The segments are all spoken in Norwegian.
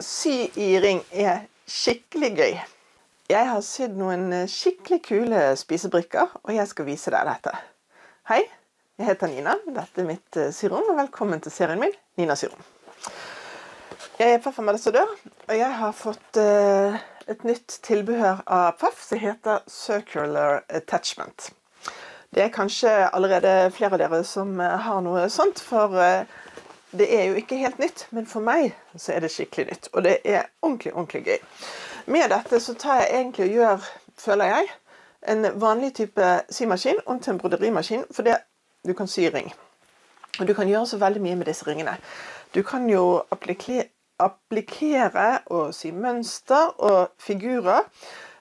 sy i ring skikkelig gøy. Jeg har sydd noen skikkelig kule spisebrikker, og jeg skal vise deg dette. Hei, jeg heter Nina, dette mitt syrom, og velkommen til serien min, Nina Syrom. Jeg Pfaff-ambassadør, og jeg har fått et nytt tilbehør av Pfaff, som heter Circular Attachment. Det kanskje allerede flere av dere som har noe sånt, for det jo ikke helt nytt, men for meg så det skikkelig nytt, og det ordentlig gøy. Med dette så tar jeg egentlig og gjør, føler jeg, en vanlig type symaskin om til en broderimaskin, for du kan sy ring. Og du kan gjøre så veldig mye med disse ringene. Du kan jo applikere og sy mønster og figurer.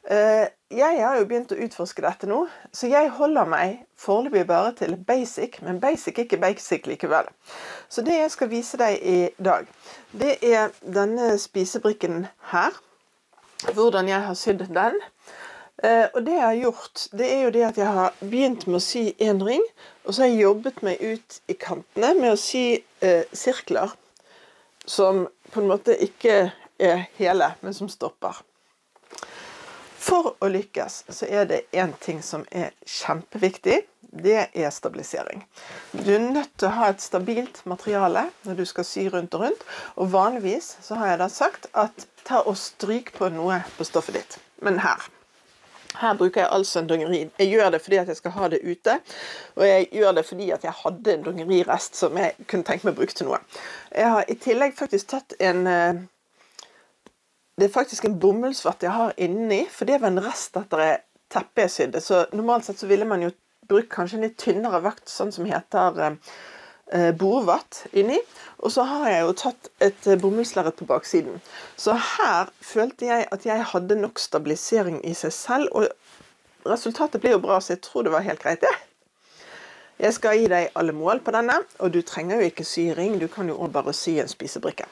Jeg har jo begynt å utforske dette nå, så jeg holder meg foreløpig bare til basic, men basic ikke basic likevel. Så det jeg skal vise deg i dag, det denne spisebrikken her, hvordan jeg har sydd den. Og det jeg har gjort, det jo det at jeg har begynt med å sy en ring, og så har jeg jobbet meg ut i kantene med å sy sirkler, som på en måte ikke hele, men som stopper. For å lykkes så det en ting som kjempeviktig, det stabilisering. Du nødt til å ha et stabilt materiale når du skal sy rundt og rundt, og vanligvis så har jeg da sagt at ta og stryk på noe på stoffet ditt. Men her bruker jeg altså en dongeri. Jeg gjør det fordi at jeg skal ha det ute, og jeg gjør det fordi at jeg hadde en dongerirest som jeg kunne tenke meg å bruke til noe. Jeg har i tillegg faktisk tatt det faktisk en bomullsvatt jeg har inni, for det var en rest etter teppet jeg sydde. Så normalt sett så ville man jo bruke kanskje en litt tynnere vakt, sånn som heter bordvatt inni. Og så har jeg jo tatt et bomullslerret på baksiden. Så her følte jeg at jeg hadde nok stabilisering i seg selv, og resultatet ble jo bra, så jeg tror det var helt greit det. Jeg skal gi deg alle mål på denne, og du trenger jo ikke sy ring, du kan jo også bare sy en spisebrikke.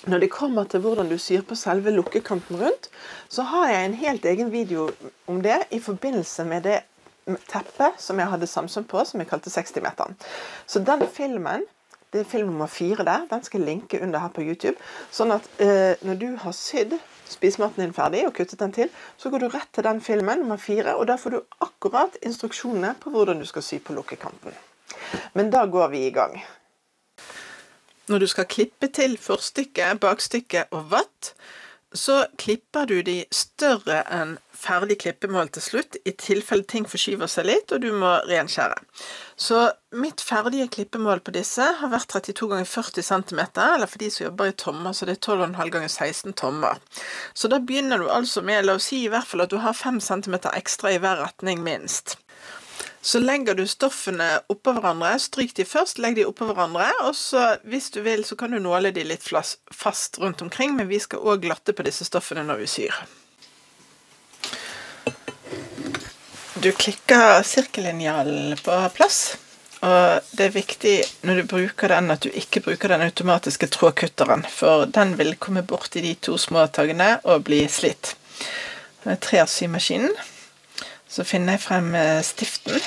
Når det kommer til hvordan du syr på selve lukkekanten rundt, så har jeg en helt egen video om det i forbindelse med det teppet som jeg hadde Samsung på, som jeg kalte 60-meteren. Så den filmen, det film nummer 4 der, den skal jeg linke under her på YouTube, sånn at når du har sydd spisematen din ferdig og kuttet den til, så går du rett til den filmen nummer 4, og da får du akkurat instruksjonene på hvordan du skal sy på lukkekanten. Men da går vi i gang. Når du skal klippe til forstykke, bakstykke og vatt, så klipper du de større enn ferdig klippemål til slutt, i tilfelle ting forskyver seg litt, og du må renskjære. Så mitt ferdige klippemål på disse har vært 32 ganger 40 cm, eller for de som jobber i tommer, så det 12,5 ganger 16 tommer. Så da begynner du altså med, la oss si i hvert fall at du har 5 cm ekstra i hver retning minst. Så legger du stoffene oppå hverandre, stryk de først, legg de oppå hverandre, og så hvis du vil så kan du nåle de litt fast rundt omkring, men vi skal også glatte på disse stoffene når vi syr. Du klikker sirkellinjalen på plass, og det viktig når du bruker den at du ikke bruker den automatiske trådkutteren, for den vil komme bort i de 2 små taggene og bli slitt. Jeg trer symaskinen. Så finner jeg frem stiften,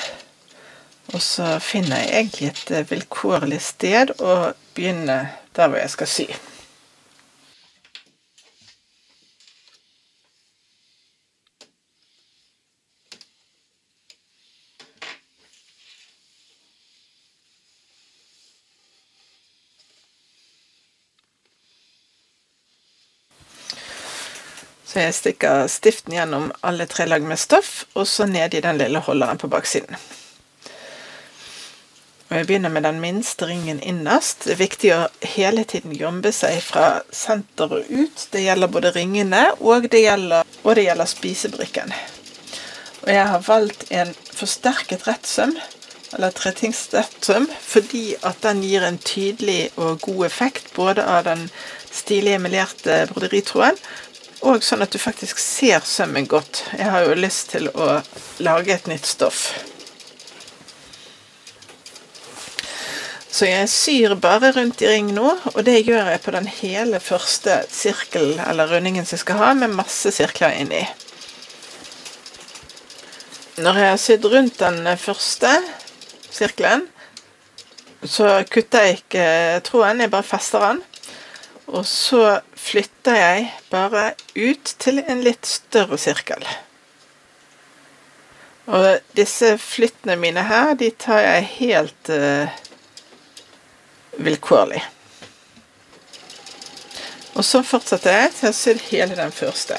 og så finner jeg egentlig et vilkårlig sted å begynne der hvor jeg skal sy. Så jeg stikker stiften gjennom alle 3 lag med stoff, og så ned i den lille holderen på baksiden. Og jeg begynner med den minste ringen innerst. Det viktig å hele tiden jobbe seg fra senter og ut. Det gjelder både ringene, og det gjelder spisebrikken. Og jeg har valgt en forsterket rettsøm, eller tretingsrettsøm, fordi at den gir en tydelig og god effekt, både av den stilige emulerte broderitråden, og sånn at du faktisk ser sømmen godt. Jeg har jo lyst til å lage et nytt stoff. Så jeg syr bare rundt i ring nå, og det gjør jeg på den hele første sirkelen, eller rundingen som jeg skal ha, med masse sirkler inni. Når jeg har sydd rundt den første sirkelen, så kutter jeg ikke tråden, jeg bare fester den. Og så flytter jeg bare ut til en litt større sirkel. Og disse flyttene mine her, de tar jeg helt vilkårlig. Og så fortsetter jeg til å sy hele den første.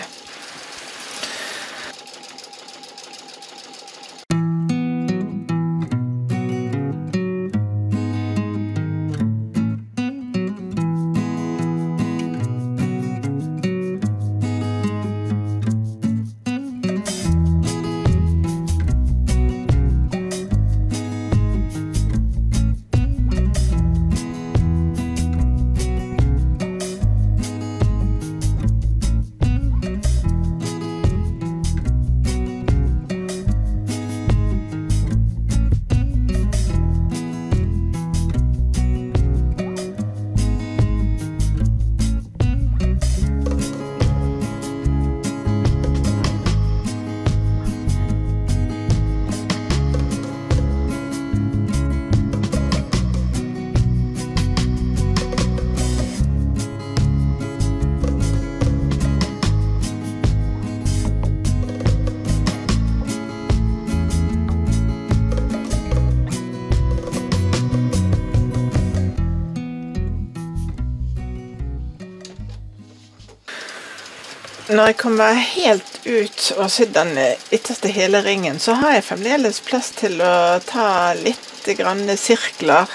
Når jeg kommer helt ut og sydd den ytterste hele ringen, så har jeg fremdeles plass til å ta litt grann sirkler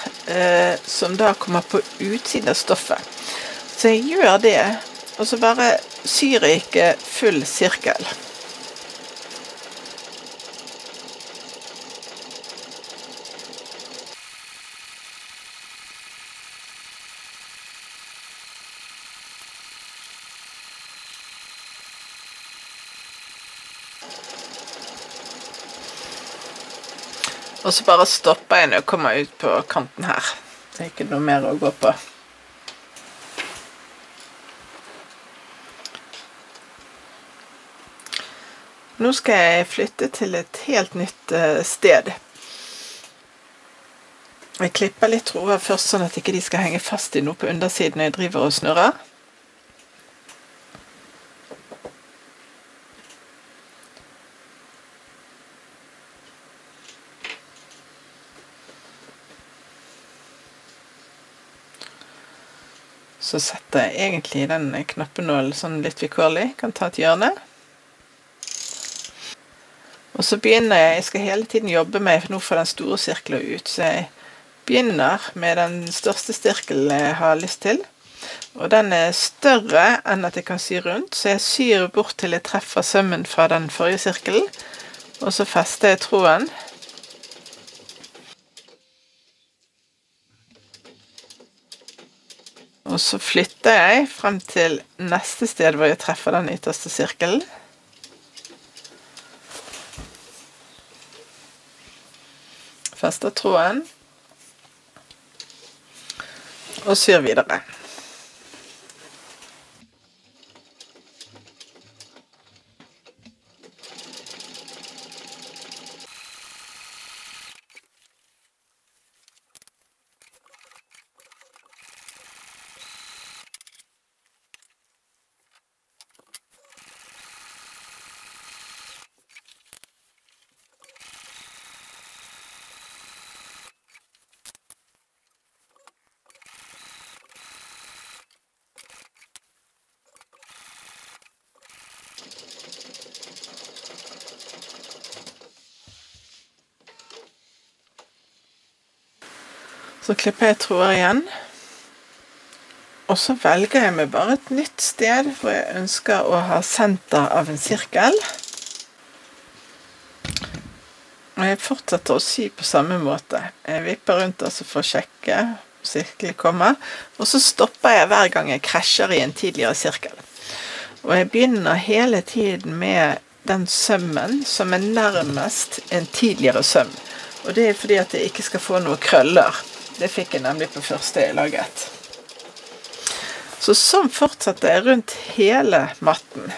som da kommer på utsiden av stoffet. Så jeg gjør det, og så bare syr jeg ikke full sirkel. Og så bare stopper jeg når jeg kommer ut på kanten her. Det er ikke noe mer å gå på. Nå skal jeg flytte til et helt nytt sted. Jeg klipper litt tråder først, sånn at ikke de skal henge fast i noe på undersiden når jeg driver og snurrer. Så setter jeg egentlig den knappenålen sånn litt vilkårlig, kan ta et hjørne. Og så begynner jeg skal hele tiden jobbe med, nå får den store sirkelen ut, så jeg begynner med den største sirkelen jeg har lyst til. Og den er større enn at jeg kan sy rundt, så jeg syr bort til jeg treffer sømmen fra den forrige sirkelen, og så fester jeg tråden. Og så flytter jeg frem til neste sted hvor jeg treffer den ytterste sirkelen. Fester tråden. Og syr videre. Så klipper jeg tråder igjen, og så velger jeg meg bare et nytt sted hvor jeg ønsker å ha senter av en sirkel. Og jeg fortsetter å sy på samme måte. Jeg vipper rundt altså for å sjekke hvor sirkelen kommer, og så stopper jeg hver gang jeg krasjer i en tidligere sirkel. Og jeg begynner hele tiden med den sømmen som er nærmest en tidligere søm. Og det er fordi at jeg ikke skal få noen krøller. Det fikk jeg nemlig på første jeg laget. Så sånn fortsetter jeg rundt hele matten.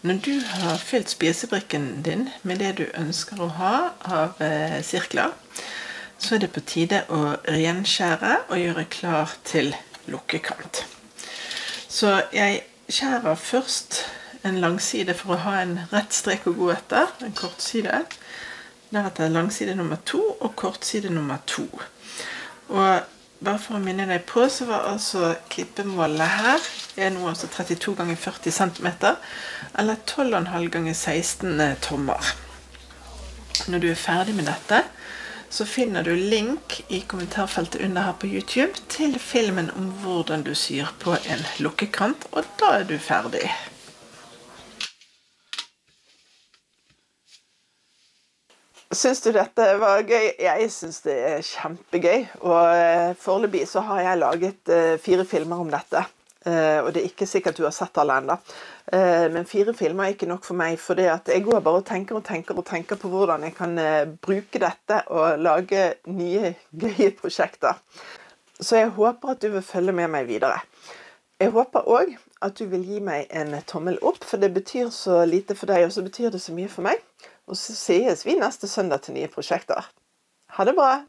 Når du har fylt spisebrikken din med det du ønsker å ha av sirkler, så er det på tide å renskjære og gjøre klar til lukkekant. Så jeg skjærer først en langside for å ha en rett strek å gå etter, en kortside. Deretter langside nummer 2 og kortside nummer 2. Og bare for å minne deg på, så var altså klippemålet her er nå altså 32 ganger 40 cm, eller 12,5 ganger 16 tommer. Når du er ferdig med dette, så finner du link i kommentarfeltet under her på YouTube til filmen om hvordan du syr på en lukkekant, og da er du ferdig. Syns du dette var gøy? Jeg synes det er kjempegøy, og foreløpig så har jeg laget 4 filmer om dette. Og det er ikke sikkert du har sett alle enda. Men 4 filmer er ikke nok for meg, for jeg går bare og tenker på hvordan jeg kan bruke dette og lage nye, gøye prosjekter. Så jeg håper at du vil følge med meg videre. Jeg håper også at du vil gi meg en tommel opp, for det betyr så lite for deg, og så betyr det så mye for meg. Og så ses vi neste søndag til nye prosjekter. Ha det bra!